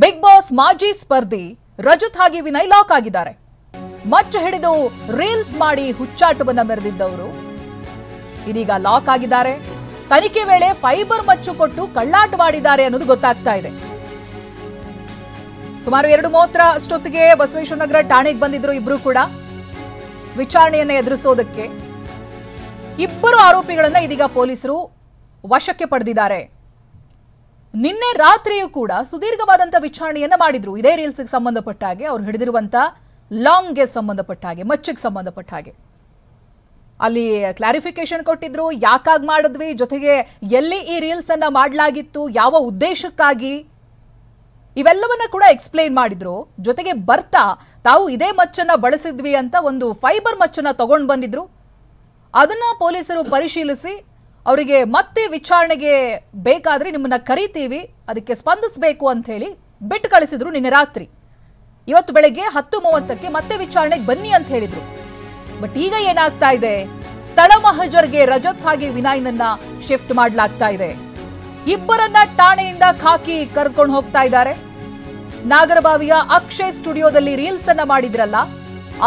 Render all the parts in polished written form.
Big boss ಮಾಜಿ ಸ್ಪರ್ಧಿ ರಜತ್ ಹಾಗೆ Vinay lock ಆಗಿದ್ದಾರೆ. ಮಚ್ಚ ಹಿಡಿದು ರೀಲ್ಸ್ ಮಾಡಿ ಹುಚ್ಚಾಟವನ್ನ ಮೆರೆದಿದ್ದವರು ಇದೀಗ ಲಾಕ್ ಆಗಿದ್ದಾರೆ. ತನಿಖೆ ವೇಳೆ ಫೈಬರ್ ಮಚ್ಚು ಕೊಟ್ಟು ಕಳ್ಳಾಟವಾಡಿದ್ದಾರೆ ಅನ್ನೋದು ಗೊತ್ತಾಗ್ತಾ ಇದೆ. ಸುಮಾರು 2:30 ಅಷ್ಟೊತ್ತಿಗೆ ಬಸವೇಶ್ವರ ನಗರ ಠಾಣೆಗೆ ಬಂದಿದ್ರು ಇಬ್ರು ಕೂಡ ವಿಚಾರಣೆಯನ್ನ ಎದುರಿಸೋದಕ್ಕೆ. ಇಬ್ಬರು ಆರೋಪಿಗಳನ್ನ ಇದೀಗ ಪೊಲೀಸರು ವಶಕ್ಕೆ ಪಡೆದಿದ್ದಾರೆ. ನಿನ್ನೆ ರಾತ್ರಿಯೂ ಕೂಡ ಸುದೀರ್ಘವಾದಂತಹ ವಿಚಾರಣೆಯನ್ನ ಮಾಡಿದ್ರು. ಇದೇ ರೀಲ್ಸ್ಗೆ ಸಂಬಂಧಪಟ್ಟ ಹಾಗೆ, ಅವ್ರು ಹಿಡಿದಿರುವಂತ ಲಾಂಗ್ಗೆ ಸಂಬಂಧಪಟ್ಟ ಹಾಗೆ, ಮಚ್ಚಿಗೆ ಸಂಬಂಧಪಟ್ಟ ಹಾಗೆ ಅಲ್ಲಿ ಕ್ಲಾರಿಫಿಕೇಶನ್ ಕೊಟ್ಟಿದ್ರು. ಯಾಕಾಗಿ ಮಾಡಿದ್ವಿ, ಜೊತೆಗೆ ಎಲ್ಲಿ ಈ ರೀಲ್ಸ್ ಅನ್ನ ಮಾಡಲಾಗಿತ್ತು, ಯಾವ ಉದ್ದೇಶಕ್ಕಾಗಿ, ಇವೆಲ್ಲವನ್ನ ಕೂಡ ಎಕ್ಸ್ಪ್ಲೈನ್ ಮಾಡಿದ್ರು. ಜೊತೆಗೆ ಬರ್ತಾ ತಾವು ಇದೇ ಮಚ್ಚನ್ನ ಬಳಸಿದ್ವಿ ಅಂತ ಒಂದು ಫೈಬರ್ ಮಚ್ಚನ್ನ ತಗೊಂಡು ಬಂದಿದ್ರು. ಅದನ್ನ ಪೊಲೀಸರು ಪರಿಶೀಲಿಸಿ ಅವರಿಗೆ ಮತ್ತೆ ವಿಚಾರಣೆಗೆ ಬೇಕಾದ್ರೆ ನಿಮ್ಮನ್ನ ಕರೀತೀವಿ, ಅದಕ್ಕೆ ಸ್ಪಂದಿಸಬೇಕು ಅಂತ ಹೇಳಿ ಬಿಟ್ಟು ಕಳಿಸಿದ್ರು ನಿನ್ನೆ ರಾತ್ರಿ. ಇವತ್ತು ಬೆಳಗ್ಗೆ 10:30ಕ್ಕೆ ಮತ್ತೆ ವಿಚಾರಣೆಗೆ ಬನ್ನಿ ಅಂತ ಹೇಳಿದ್ರು. ಬಟ್ ಈಗ ಏನಾಗ್ತಾ ಇದೆ, ಸ್ಥಳ ಮಹಜರ್ಗೆ ರಜತ್ ಹಾಗೆ ವಿನಯ್ನನ್ನ ಶಿಫ್ಟ್ ಮಾಡಲಾಗ್ತಾ ಇದೆ. ಇಬ್ಬರನ್ನ ಠಾಣೆಯಿಂದ ಖಾಕಿ ಕರ್ಕೊಂಡು ಹೋಗ್ತಾ ಇದ್ದಾರೆ. ನಾಗರಬಾವಿಯ ಅಕ್ಷಯ್ ಸ್ಟುಡಿಯೋದಲ್ಲಿ ರೀಲ್ಸ್ ಅನ್ನ ಮಾಡಿದ್ರಲ್ಲ,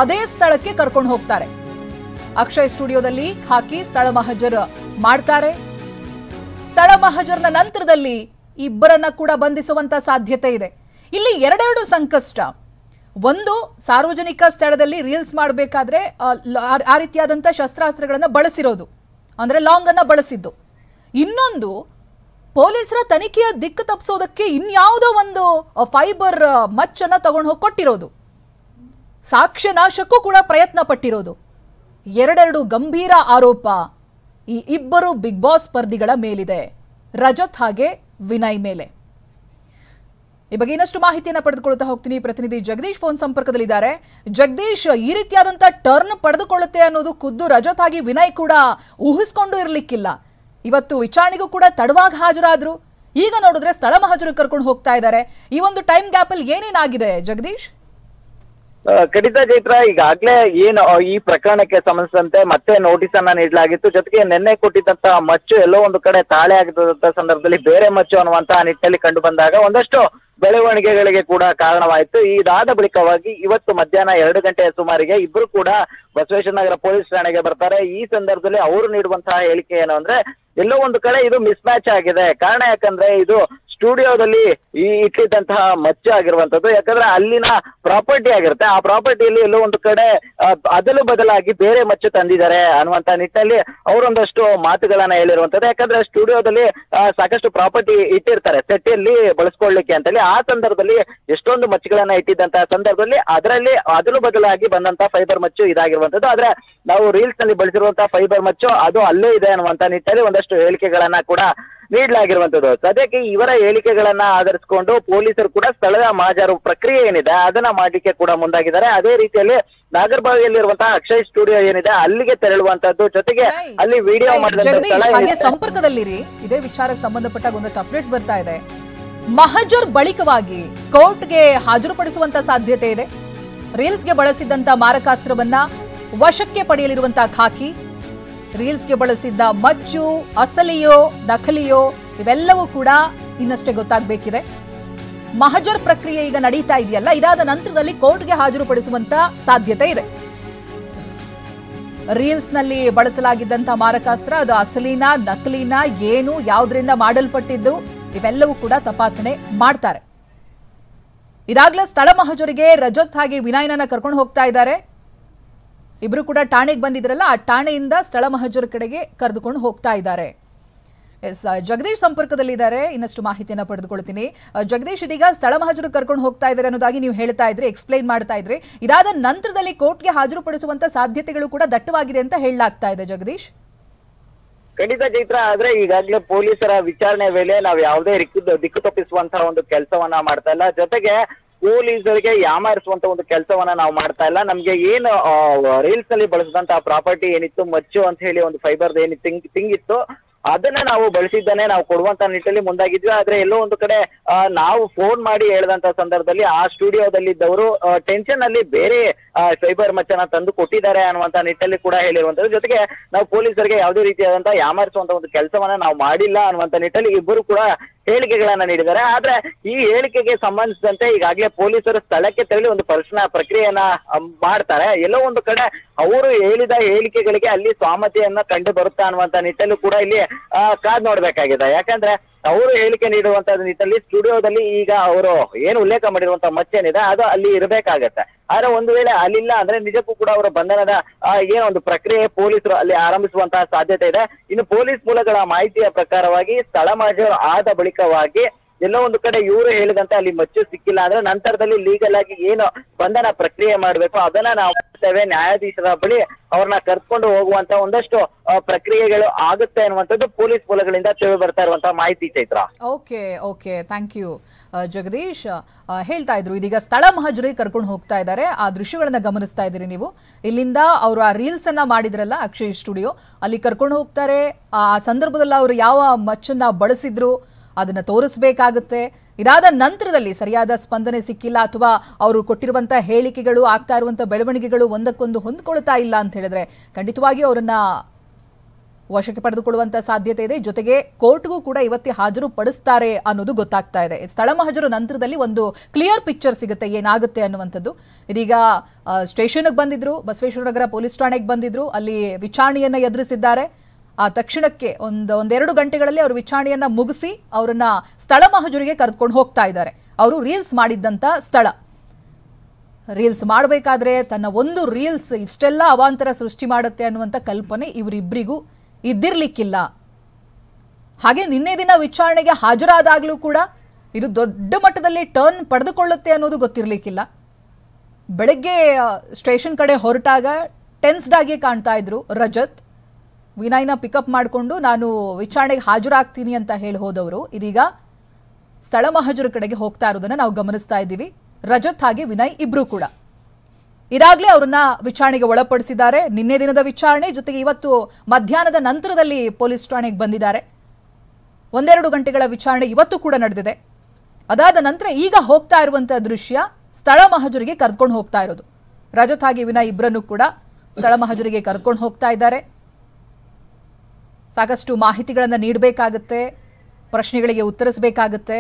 ಅದೇ ಸ್ಥಳಕ್ಕೆ ಕರ್ಕೊಂಡು ಹೋಗ್ತಾರೆ. ಅಕ್ಷಯ್ ಸ್ಟುಡಿಯೋದಲ್ಲಿ ಖಾಕಿ ಸ್ಥಳ ಮಹಜರ್ ಮಾಡ್ತಾರೆ. ಸ್ಥಳ ಮಹಜರ್ನ ನಂತರದಲ್ಲಿ ಇಬ್ಬರನ್ನ ಕೂಡ ಬಂಧಿಸುವಂತ ಸಾಧ್ಯತೆ ಇದೆ. ಇಲ್ಲಿ ಎರಡೆರಡು ಸಂಕಷ್ಟ. ಒಂದು, ಸಾರ್ವಜನಿಕ ಸ್ಥಳದಲ್ಲಿ ರೀಲ್ಸ್ ಮಾಡಬೇಕಾದ್ರೆ ಆ ರೀತಿಯಾದಂಥ ಶಸ್ತ್ರಾಸ್ತ್ರಗಳನ್ನ ಬಳಸಿರೋದು, ಅಂದ್ರೆ ಲಾಂಗ್ ಅನ್ನ ಬಳಸಿದ್ದು. ಇನ್ನೊಂದು, ಪೊಲೀಸರ ತನಿಖೆಯ ದಿಕ್ಕು ತಪ್ಪಿಸೋದಕ್ಕೆ ಇನ್ಯಾವುದೋ ಒಂದು ಫೈಬರ್ ಮಚ್ಚನ್ನ ತಗೊಂಡು ಹೋಗಿ ಕೊಟ್ಟಿರೋದು, ಸಾಕ್ಷ್ಯ ನಾಶಕ್ಕೂ ಕೂಡ ಪ್ರಯತ್ನ ಪಟ್ಟಿರೋದು. ಎರಡೆರಡು ಗಂಭೀರ ಆರೋಪ ಈ ಇಬ್ಬರು ಬಿಗ್ ಬಾಸ್ ಸ್ಪರ್ಧಿಗಳ ಮೇಲಿದೆ, ರಜತ್ ಹಾಗೆ ವಿನಯ್ ಮೇಲೆ. ಈ ಬಗ್ಗೆ ಇನ್ನಷ್ಟು ಮಾಹಿತಿಯನ್ನು ಪಡೆದುಕೊಳ್ತಾ ಹೋಗ್ತೀನಿ. ಪ್ರತಿನಿಧಿ ಜಗದೀಶ್ ಫೋನ್ ಸಂಪರ್ಕದಲ್ಲಿದ್ದಾರೆ. ಜಗದೀಶ್, ಈ ರೀತಿಯಾದಂಥ ಟರ್ನ್ ಪಡೆದುಕೊಳ್ಳುತ್ತೆ ಅನ್ನೋದು ಖುದ್ದು ರಜತ್ ಹಾಗೆ ವಿನಯ್ ಕೂಡ ಊಹಿಸ್ಕೊಂಡು ಇರಲಿಕ್ಕಿಲ್ಲ. ಇವತ್ತು ವಿಚಾರಣೆಗೂ ಕೂಡ ತಡವಾಗಿ ಹಾಜರಾದ್ರು. ಈಗ ನೋಡಿದ್ರೆ ಸ್ಥಳ ಮಹಜರು ಕರ್ಕೊಂಡು ಹೋಗ್ತಾ ಇದ್ದಾರೆ. ಈ ಒಂದು ಟೈಮ್ ಗ್ಯಾಪ್ ಅಲ್ಲಿ ಏನೇನಾಗಿದೆ ಜಗದೀಶ್? ಖಂಡಿತ ಚೈತ್ರ, ಈಗಾಗಲೇ ಏನು ಈ ಪ್ರಕರಣಕ್ಕೆ ಸಂಬಂಧಿಸಿದಂತೆ ಮತ್ತೆ ನೋಟಿಸ್ ಅನ್ನ ನೀಡಲಾಗಿತ್ತು. ಜೊತೆಗೆ ನಿನ್ನೆ ಕೊಟ್ಟಿದ್ದಂತ ಮಚ್ಚು ಎಲ್ಲೋ ಒಂದು ಕಡೆ ತಾಳೆ ಆಗಿದ್ದಂತ ಸಂದರ್ಭದಲ್ಲಿ ಬೇರೆ ಮಚ್ಚು ಅನ್ನುವಂತಹ ನಿಟ್ಟಿನಲ್ಲಿ ಕಂಡು ಬಂದಾಗ ಒಂದಷ್ಟು ಬೆಳವಣಿಗೆಗಳಿಗೆ ಕೂಡ ಕಾರಣವಾಯಿತು. ಇದಾದ ಬಳಿಕವಾಗಿ ಇವತ್ತು ಮಧ್ಯಾಹ್ನ 2 ಗಂಟೆಯ ಸುಮಾರಿಗೆ ಇಬ್ಬರು ಕೂಡ ಬಸವೇಶ್ವರ ನಗರ ಪೊಲೀಸ್ ಠಾಣೆಗೆ ಬರ್ತಾರೆ. ಈ ಸಂದರ್ಭದಲ್ಲಿ ಅವರು ನೀಡುವಂತಹ ಹೇಳಿಕೆ ಏನು ಅಂದ್ರೆ, ಎಲ್ಲೋ ಒಂದು ಕಡೆ ಇದು ಮಿಸ್ ಮ್ಯಾಚ್ ಆಗಿದೆ. ಕಾರಣ ಯಾಕಂದ್ರೆ ಇದು ಸ್ಟುಡಿಯೋದಲ್ಲಿ ಇಟ್ಟಿದ್ದಂತಹ ಮಚ್ಚು ಆಗಿರುವಂತದ್ದು. ಯಾಕಂದ್ರೆ ಅಲ್ಲಿನ ಪ್ರಾಪರ್ಟಿ ಆಗಿರುತ್ತೆ, ಆ ಪ್ರಾಪರ್ಟಿಯಲ್ಲಿ ಎಲ್ಲೋ ಒಂದು ಕಡೆ ಅದಲು ಬದಲಾಗಿ ಬೇರೆ ಮಚ್ಚು ತಂದಿದ್ದಾರೆ ಅನ್ನುವಂತ ನಿಟ್ಟಿನಲ್ಲಿ ಅವರೊಂದಷ್ಟು ಮಾತುಗಳನ್ನ ಹೇಳಿರುವಂತದ್ದು. ಯಾಕಂದ್ರೆ ಸ್ಟುಡಿಯೋದಲ್ಲಿ ಸಾಕಷ್ಟು ಪ್ರಾಪರ್ಟಿ ಇಟ್ಟಿರ್ತಾರೆ ಸೆಟ್ಟಿಯಲ್ಲಿ ಬಳಸ್ಕೊಳ್ಳಿಕ್ಕೆ ಅಂತೇಳಿ. ಆ ಸಂದರ್ಭದಲ್ಲಿ ಎಷ್ಟೊಂದು ಮಚ್ಚುಗಳನ್ನ ಇಟ್ಟಿದ್ದಂತಹ ಸಂದರ್ಭದಲ್ಲಿ ಅದರಲ್ಲಿ ಅದಲು ಬದಲಾಗಿ ಬಂದಂತಹ ಫೈಬರ್ ಮಚ್ಚು ಇದಾಗಿರುವಂತದ್ದು. ಆದ್ರೆ ನಾವು ರೀಲ್ಸ್ ನಲ್ಲಿ ಬಳಸಿರುವಂತಹ ಫೈಬರ್ ಮಚ್ಚು ಅದು ಅಲ್ಲೇ ಇದೆ ಅನ್ನುವಂತ ನಿಟ್ಟಿನಲ್ಲಿ ಒಂದಷ್ಟು ಹೇಳಿಕೆಗಳನ್ನ ಕೂಡ ನೀಡಲಾಗಿರುವಂತದ್ದು. ಸದ್ಯಕ್ಕೆ ಇವರ ಹೇಳಿಕೆಗಳನ್ನ ಆಧರಿಸಿಕೊಂಡು ಪೊಲೀಸರು ಕೂಡ ಸ್ಥಳದ ಮಹಜರು ಪ್ರಕ್ರಿಯೆ ಏನಿದೆ ಅದನ್ನ ಮಾಡ್ಲಿಕ್ಕೆ ಕೂಡ ಮುಂದಾಗಿದ್ದಾರೆ. ಅದೇ ರೀತಿಯಲ್ಲಿ ನಾಗರಬಾವಿಯಲ್ಲಿರುವಂತಹ ಅಕ್ಷಯ್ ಸ್ಟುಡಿಯೋ ಏನಿದೆ ಅಲ್ಲಿಗೆ ತೆರಳುವಂತದ್ದು, ಜೊತೆಗೆ ಅಲ್ಲಿ ವಿಡಿಯೋ ಮಾಡಿದ ಸಂಪರ್ಕದಲ್ಲಿರಿ. ಇದೇ ವಿಚಾರಕ್ಕೆ ಸಂಬಂಧಪಟ್ಟಾಗ ಒಂದಷ್ಟು ಅಪ್ಡೇಟ್ಸ್ ಬರ್ತಾ ಇದೆ. ಮಹಜರ್ ಬಳಿಕವಾಗಿ ಕೋರ್ಟ್ಗೆ ಹಾಜರುಪಡಿಸುವಂತ ಸಾಧ್ಯತೆ ಇದೆ. ರೀಲ್ಸ್ಗೆ ಬಳಸಿದ್ದಂತ ಮಾರಕಾಸ್ತ್ರವನ್ನ ವಶಕ್ಕೆ ಪಡೆಯಲಿರುವಂತಹ ಖಾಕಿ, ರೀಲ್ಸ್ಗೆ ಬಳಸಿದ್ದ ಮಚ್ಚು ಅಸಲಿಯೋ ನಕಲಿಯೋ ಇವೆಲ್ಲವೂ ಕೂಡ ಇನ್ನಷ್ಟೇ ಗೊತ್ತಾಗಬೇಕಿದೆ. ಮಹಜರ್ ಪ್ರಕ್ರಿಯೆ ಈಗ ನಡೀತಾ ಇದೆಯಲ್ಲ, ಇದಾದ ನಂತರದಲ್ಲಿ ಕೋರ್ಟ್ಗೆ ಹಾಜರುಪಡಿಸುವಂತ ಸಾಧ್ಯತೆ ಇದೆ. ರೀಲ್ಸ್ ನಲ್ಲಿ ಬಳಸಲಾಗಿದ್ದಂತಹ ಮಾರಕಾಸ್ತ್ರ ಅದು ಅಸಲಿನಾ ನಕಲಿನಾ, ಏನು ಯಾವುದರಿಂದ ಮಾಡಲ್ಪಟ್ಟಿದ್ದು ಇವೆಲ್ಲವೂ ಕೂಡ ತಪಾಸಣೆ ಮಾಡ್ತಾರೆ. ಇದಾಗಲೇ ಸ್ಥಳ ಮಹಜರಿಗೆ ರಜತ್ ಹಾಗೆ ವಿನಯ್ನನ್ನ ಕರ್ಕೊಂಡು ಹೋಗ್ತಾ ಇದ್ದಾರೆ. ಇಬ್ರು ಕೂಡ ಠಾಣೆಗೆ ಬಂದಿದ್ರಲ್ಲ, ಆ ಠಾಣೆಯಿಂದ ಸ್ಥಳ ಮಹಜರ್ ಕಡೆಗೆ ಕರೆದುಕೊಂಡು ಹೋಗ್ತಾ ಇದ್ದಾರೆ. ಜಗದೀಶ್ ಸಂಪರ್ಕದಲ್ಲಿದ್ದಾರೆ, ಇನ್ನಷ್ಟು ಮಾಹಿತಿಯನ್ನ ಪಡೆದುಕೊಳ್ತೀನಿ. ಜಗದೀಶ್, ಇದೀಗ ಸ್ಥಳ ಮಹಜರು ಕರ್ಕೊಂಡು ಹೋಗ್ತಾ ಇದ್ದಾರೆ ಅನ್ನೋದಾಗಿ ನೀವು ಹೇಳ್ತಾ ಇದ್ರಿ, ಎಕ್ಸ್ಪ್ಲೈನ್ ಮಾಡ್ತಾ ಇದ್ರಿ. ಇದಾದ ನಂತರದಲ್ಲಿ ಕೋರ್ಟ್ಗೆ ಹಾಜರುಪಡಿಸುವಂತ ಸಾಧ್ಯತೆಗಳು ಕೂಡ ದಟ್ಟವಾಗಿದೆ ಅಂತ ಹೇಳಲಾಗ್ತಾ ಇದೆ. ಜಗದೀಶ್, ಖಂಡಿತ ಚೈತ್ರ, ಆದ್ರೆ ಈಗಾಗಲೇ ಪೊಲೀಸರ ವಿಚಾರಣೆ ವೇಳೆ ನಾವು ಯಾವುದೇ ದಿಕ್ಕು ತಪ್ಪಿಸುವಂತಹ ಒಂದು ಕೆಲಸವನ್ನ ಮಾಡ್ತಾ ಇಲ್ಲ. ಜೊತೆಗೆ ಪೊಲೀಸರಿಗೆ ಯಾಮಾರಿಸುವಂತ ಒಂದು ಕೆಲಸವನ್ನ ನಾವು ಮಾಡ್ತಾ ಇಲ್ಲ. ನಮ್ಗೆ ಏನು ರೀಲ್ಸ್ ನಲ್ಲಿ ಬಳಸಿದಂತಹ ಪ್ರಾಪರ್ಟಿ ಏನಿತ್ತು, ಮಚ್ಚು ಅಂತ ಹೇಳಿ ಒಂದು ಫೈಬರ್ ಏನಿತ್ತು ತಿಂಗಿತ್ತು, ಅದನ್ನ ನಾವು ಬಳಸಿದ್ದಾನೆ ನಾವು ಕೊಡುವಂತ ನಿಟ್ಟಿನಲ್ಲಿ ಮುಂದಾಗಿದ್ವಿ. ಆದ್ರೆ ಎಲ್ಲೋ ಒಂದು ಕಡೆ ನಾವು ಫೋನ್ ಮಾಡಿ ಹೇಳಿದಂತ ಸಂದರ್ಭದಲ್ಲಿ ಆ ಸ್ಟುಡಿಯೋದಲ್ಲಿದ್ದವರು ಟೆನ್ಷನ್ ಅಲ್ಲಿ ಬೇರೆ ಫೈಬರ್ ಮಚ್ಚನ ತಂದು ಕೊಟ್ಟಿದ್ದಾರೆ ಅನ್ನುವಂತ ನಿಟ್ಟಲ್ಲಿ ಕೂಡ ಹೇಳಿರುವಂತದ್ದು. ಜೊತೆಗೆ ನಾವು ಪೊಲೀಸರಿಗೆ ಯಾವುದೇ ರೀತಿಯಾದಂತಹ ಯಾಮಾರಿಸುವಂತ ಒಂದು ಕೆಲಸವನ್ನ ನಾವು ಮಾಡಿಲ್ಲ ಅನ್ನುವಂತ ನಿಟ್ಟಲ್ಲಿ ಇಬ್ಬರು ಕೂಡ ಹೇಳಿಕೆಗಳನ್ನ ನೀಡಿದ್ದಾರೆ. ಆದ್ರೆ ಈ ಹೇಳಿಕೆಗೆ ಸಂಬಂಧಿಸಿದಂತೆ ಈಗಾಗಲೇ ಪೊಲೀಸರು ಸ್ಥಳಕ್ಕೆ ತೆರಳಿ ಒಂದು ಪ್ರಕ್ರಿಯೆಯನ್ನ ಮಾಡ್ತಾರೆ. ಎಲ್ಲೋ ಒಂದು ಕಡೆ ಅವರು ಹೇಳಿದ ಹೇಳಿಕೆಗಳಿಗೆ ಅಲ್ಲಿ ಸ್ವಾಮತೆಯನ್ನ ಕಂಡು ಬರುತ್ತಾ ಅನ್ನುವಂತ ನಿಟ್ಟಲ್ಲೂ ಕೂಡ ಇಲ್ಲಿ ಕಾದ್ ನೋಡ್ಬೇಕಾಗಿದೆ. ಯಾಕಂದ್ರೆ ಅವರು ಹೇಳಿಕೆ ನೀಡುವಂತ ನಿಟ್ಟಲ್ಲಿ ಸ್ಟುಡಿಯೋದಲ್ಲಿ ಈಗ ಅವರು ಏನು ಉಲ್ಲೇಖ ಮಾಡಿರುವಂತ ಮಚ್ಚೇನಿದೆ ಅದು ಅಲ್ಲಿ ಇರಬೇಕಾಗತ್ತೆ. ಆದ್ರೆ ಒಂದು ವೇಳೆ ಅಲ್ಲಿಲ್ಲ ಅಂದ್ರೆ ನಿಜಕ್ಕೂ ಕೂಡ ಅವರ ಬಂಧನದ ಏನೋ ಒಂದು ಪ್ರಕ್ರಿಯೆ ಪೊಲೀಸರು ಅಲ್ಲಿ ಆರಂಭಿಸುವಂತಹ ಸಾಧ್ಯತೆ ಇದೆ. ಇನ್ನು ಪೊಲೀಸ್ ಮೂಲಗಳ ಮಾಹಿತಿಯ ಪ್ರಕಾರವಾಗಿ ಸ್ಥಳ ಮಹಜರು ಆದ ಬಳಿಕವಾಗಿ ಎಲ್ಲೋ ಒಂದು ಕಡೆ ಇವರು ಹೇಳಿದಂತೆ ಅಲ್ಲಿ ಮಚ್ಚು ಸಿಕ್ಕಿಲ್ಲ ಅಂದ್ರೆ ನಂತರದಲ್ಲಿ ಲೀಗಲ್ ಆಗಿ ಏನು ಬಂಧನ ಪ್ರಕ್ರಿಯೆ ಮಾಡ್ಬೇಕು ಅದನ್ನ ನಾವು ಮಾಡ್ತೇವೆ. ನ್ಯಾಯಾಧೀಶರ ಬಳಿ ಅವ್ರನ್ನ ಕರ್ಕೊಂಡು ಹೋಗುವಂತ ಒಂದಷ್ಟು ಪ್ರಕ್ರಿಯೆಗಳು ಆಗುತ್ತೆ ಅನ್ನುವಂಥದ್ದು ಪೊಲೀಸ್ ಮೂಲಗಳಿಂದ ತಿಳಿದು ಬರ್ತಾ ಇರುವಂತಹ ಮಾಹಿತಿ. Chaitra, okay thank you Jagadish. ಹೇಳ್ತಾ ಇದ್ರು ಇದೀಗ ಸ್ಥಳ ಮಹಜರಿಗೆ ಕರ್ಕೊಂಡು ಹೋಗ್ತಾ ಇದ್ದಾರೆ, ಆ ದೃಶ್ಯಗಳನ್ನ ಗಮನಿಸ್ತಾ ಇದ್ದೀರಿ ನೀವು. ಇಲ್ಲಿಂದ ಅವರು ಆ ರೀಲ್ಸ್ ಅನ್ನ ಮಾಡಿದ್ರಲ್ಲ ಅಕ್ಷಯ್ ಸ್ಟುಡಿಯೋ, ಅಲ್ಲಿ ಕರ್ಕೊಂಡು ಹೋಗ್ತಾರೆ. ಆ ಸಂದರ್ಭದಲ್ಲಿ ಅವರು ಯಾವ ಮಚ್ಚನ್ನ ಬಳಸಿದ್ರು ಅದನ್ನ ತೋರಿಸಬೇಕಾಗುತ್ತೆ. ಇದಾದ ನಂತರದಲ್ಲಿ ಸರಿಯಾದ ಸ್ಪಂದನೆ ಸಿಕ್ಕಿಲ್ಲ ಅಥವಾ ಅವರು ಕೊಟ್ಟಿರುವಂತ ಹೇಳಿಕೆಗಳು ಆಗ್ತಾ ಇರುವಂತ ಬೆಳವಣಿಗೆಗಳು ಒಂದಕ್ಕೊಂದು ಹೊಂದ್ಕೊಳ್ತಾ ಇಲ್ಲ ಅಂತ ಹೇಳಿದ್ರೆ ಖಂಡಿತವಾಗಿಯೂ ಅವರನ್ನ ವಶಕ್ಕೆ ಪಡೆದುಕೊಳ್ಳುವಂತ ಸಾಧ್ಯತೆ ಇದೆ. ಜೊತೆಗೆ ಕೋರ್ಟ್ಗೂ ಕೂಡ ಇವತ್ತೇ ಹಾಜರು ಪಡಿಸ್ತಾರೆ ಅನ್ನೋದು ಗೊತ್ತಾಗ್ತಾ ಇದೆ. ಸ್ಥಳ ಮಹಜರು ನಂತರದಲ್ಲಿ ಒಂದು ಕ್ಲಿಯರ್ ಪಿಕ್ಚರ್ ಸಿಗುತ್ತೆ ಏನಾಗುತ್ತೆ ಅನ್ನುವಂಥದ್ದು. ಇದೀಗ ಸ್ಟೇಷನ್ಗೆ ಬಂದಿದ್ರು, ಬಸವೇಶ್ವರ ನಗರ ಪೊಲೀಸ್ ಠಾಣೆಗೆ ಬಂದಿದ್ರು, ಅಲ್ಲಿ ವಿಚಾರಣೆಯನ್ನ ಎದುರಿಸಿದ್ದಾರೆ. ಆ ತಕ್ಷಣಕ್ಕೆ ಒಂದೆರಡು ಗಂಟೆಗಳಲ್ಲಿ ಅವರು ವಿಚಾರಣೆಯನ್ನ ಮುಗಿಸಿ ಅವರನ್ನ ಸ್ಥಳ ಮಹಜರಿಗೆ ಕರೆದುಕೊಂಡು ಹೋಗ್ತಾ ಇದ್ದಾರೆ. ಅವರು ರೀಲ್ಸ್ ಮಾಡಿದ್ದಂತ ಸ್ಥಳ. ರೀಲ್ಸ್ ಮಾಡಬೇಕಾದ್ರೆ ತನ್ನ ಒಂದು ರೀಲ್ಸ್ ಇಷ್ಟೆಲ್ಲ ಅವಾಂತರ ಸೃಷ್ಟಿ ಮಾಡುತ್ತೆ ಅನ್ನುವಂಥ ಕಲ್ಪನೆ ಇವರಿಬ್ಬರಿಗೂ ಇದ್ದಿರ್ಲಿಕ್ಕಿಲ್ಲ. ಹಾಗೆ ನಿನ್ನೆ ದಿನ ವಿಚಾರಣೆಗೆ ಹಾಜರಾದಾಗಲೂ ಕೂಡ ಇದು ದೊಡ್ಡ ಮಟ್ಟದಲ್ಲಿ ಟರ್ನ್ ಪಡೆದುಕೊಳ್ಳುತ್ತೆ ಅನ್ನೋದು ಗೊತ್ತಿರಲಿಕ್ಕಿಲ್ಲ. ಬೆಳಗ್ಗೆ ಸ್ಟೇಷನ್ ಕಡೆ ಹೊರಟಾಗ ಟೆನ್ಸ್ಡ್ ಆಗಿ ಕಾಣ್ತಾ ಇದ್ರು ರಜತ್. ವಿನಯ್ನ ಪಿಕಪ್ ಮಾಡಿಕೊಂಡು ನಾನು ವಿಚಾರಣೆಗೆ ಹಾಜರಾಗ್ತೀನಿ ಅಂತ ಹೇಳಿ ಹೋದವರು ಇದೀಗ ಸ್ಥಳ ಮಹಜರು ಕಡೆಗೆ ಹೋಗ್ತಾ ಇರೋದನ್ನ ನಾವು ಗಮನಿಸ್ತಾ ಇದ್ದೀವಿ. ರಜತ್ ಹಾಗೆ ವಿನಯ್ ಇಬ್ರು ಕೂಡ ಇದಾಗಲೇ ಅವರನ್ನ ವಿಚಾರಣೆಗೆ ಒಳಪಡಿಸಿದ್ದಾರೆ. ನಿನ್ನೆ ದಿನದ ವಿಚಾರಣೆ ಜೊತೆಗೆ ಇವತ್ತು ಮಧ್ಯಾಹ್ನದ ನಂತರದಲ್ಲಿ ಪೊಲೀಸ್ ಠಾಣೆಗೆ ಬಂದಿದ್ದಾರೆ. ಒಂದೆರಡು ಗಂಟೆಗಳ ವಿಚಾರಣೆ ಇವತ್ತು ಕೂಡ ನಡೆದಿದೆ. ಅದಾದ ನಂತರ ಈಗ ಹೋಗ್ತಾ ಇರುವಂತಹ ದೃಶ್ಯ ಸ್ಥಳ ಮಹಜರಿಗೆ ಕರೆದುಕೊಂಡು ಹೋಗ್ತಾ ಇರೋದು. ರಜತ್ ಹಾಗೆ ವಿನಯ್ ಇಬ್ಬರನ್ನು ಕೂಡ ಸ್ಥಳ ಮಹಜರಿಗೆ ಕರೆದುಕೊಂಡು ಹೋಗ್ತಾ ಇದ್ದಾರೆ. ಸಾಕಷ್ಟು ಮಾಹಿತಿಗಳನ್ನು ನೀಡಬೇಕಾಗುತ್ತೆ, ಪ್ರಶ್ನೆಗಳಿಗೆ ಉತ್ತರಿಸಬೇಕಾಗುತ್ತೆ.